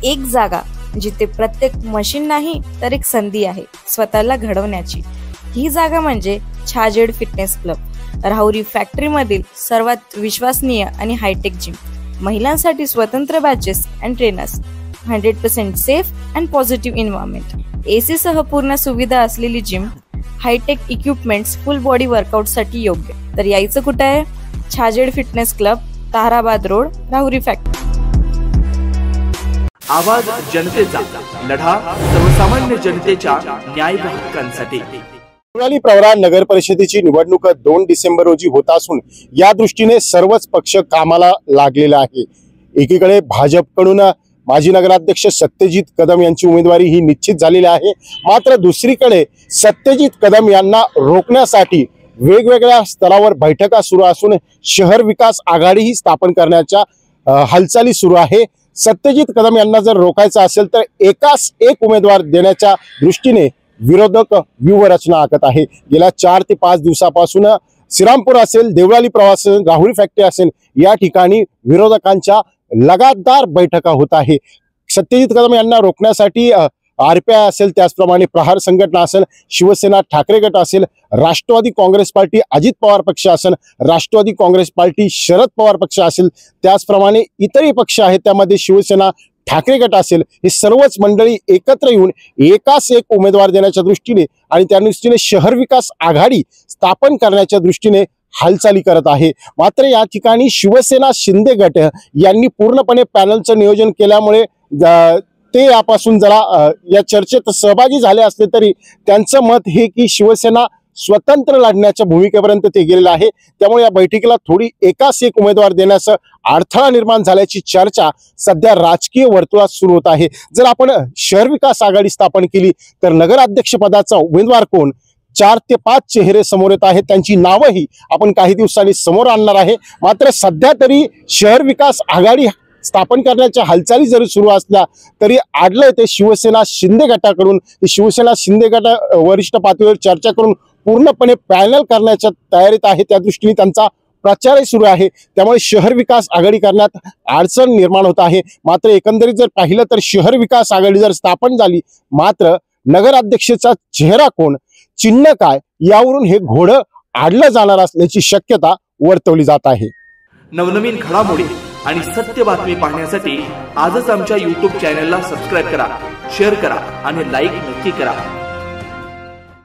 एक जागा जिथे प्रत्येक मशीन नाही तर एक संधी आहे स्वतःला घडवण्याची। ही जागा म्हणजे Chhajed fitness club, Rahuri factory मधील सर्वात विश्वसनीय आणि हायटेक जिम। महिलांसाठी स्वतंत्र batches and trainers, 100% safe and positive environment, AC सह पूर्ण सुविधा असलेली gym, hi-tech equipments, full body workout साठी योग्य। तर यायचं कुठे आहे? Chhajed fitness club, Tarabad road, Rahuri factory. आवाज जनतेचा, लढा सर्वसामान्य जनतेच्या न्याय व हक्कांसाठी। देवळाली प्रवरा नगर परिषदेची निवडणूक 2 डिसेंबर रोजी होत असून या दृष्टीने सर्वच पक्ष कामाला लागलेला आहे। एकीकडे भाजपकडून माजी नगराध्यक्ष सत्यजित कदम यांची उमेदवारी ही निश्चित झालेली आहे, मात्र दुसरीकडे सत्यजित कदम यांना रोखण्यासाठी वेगवेगळ्या स्तरावर बैठका सुरू असून शहर विकास आघाडीही स्थापन करण्याच्या हालचाली सुरू आहे। सत्यजित कदम यांना जर रोखायचं असेल तर एकास एक उमेदवार देण्याच्या दृष्टीने विरोधक व्यूहरचना आखत आहे। गेल्या 4 ते 5 दिवसापासून श्रीरामपूर असेल, देवळाली प्रवास असेल, राहुरी फॅक्टरी असेल, या ठिकाणी विरोधकांच्या लगातार बैठका होत आहे। सत्यजित कदम यांना रोखण्यासाठी आरपीआय असेल, त्याचप्रमाणे प्रहार संघटना असेल, शिवसेना ठाकरे गट असेल, राष्ट्रवादी काँग्रेस पार्टी अजित पवार पक्ष असेल, राष्ट्रवादी काँग्रेस पार्टी शरद पवार पक्ष असेल, त्याचप्रमाणे इतरही पक्ष आहेत, त्यामध्ये शिवसेना ठाकरे गट असेल, हे सर्वच मंडळी एकत्र येऊन एकास एक उमेदवार देण्याच्या दृष्टीने आणि त्या दृष्टीने शहर विकास आघाडी स्थापन करण्याच्या दृष्टीने हालचाली करत आहे। मात्र या ठिकाणी शिवसेना शिंदे गट यांनी पूर्णपणे पॅनलचं नियोजन केल्यामुळे ते यापासून जरा या चर्चेत सहभागी झाले असले तरी त्यांचं मत हे की शिवसेना स्वतंत्र लढण्याच्या भूमिकेपर्यंत ते गेलेलं आहे। त्यामुळे या बैठकीला थोडी एकास एक उमेदवार देण्याचा अडथळा निर्माण झाल्याची चर्चा सध्या राजकीय वर्तुळात सुरू होत आहे। जर आपण शहर विकास आघाडी स्थापन केली तर नगराध्यक्ष पदाचा उमेदवार कोण, 4 ते 5 चेहरे समोर येत आहेत, त्यांची नावंही आपण काही दिवसांनी समोर आणणार आहे। मात्र सध्या तरी शहर विकास आघाडी स्थापन करण्याच्या हालचाली जरी सुरू असल्या तरी आडलं ते शिवसेना शिंदे गटाकडून, शिवसेना शिंदे गट वरिष्ठ पातळीवर चर्चा करून पूर्णपणे पॅनल करण्याच्या तयारीत आहे, त्या दृष्टीने त्यांचा प्रचारही सुरू आहे। त्यामुळे शहर विकास आघाडी करण्यात अडचण निर्माण होत आहे। मात्र एकंदरीत जर पाहिलं तर शहर विकास आघाडी जर स्थापन झाली, मात्र नगराध्यक्षाचा चेहरा कोण, चिन्ह काय, यावरून हे घोडं आडलं जाणार असल्याची शक्यता वर्तवली जात आहे। नवनवीन घडामोडी आणि सत्य बातमी पाहण्यासाठी आजच आमच्या YouTube चॅनलला सबस्क्राइब करा, शेअर करा आणि लाईक नक्की करा।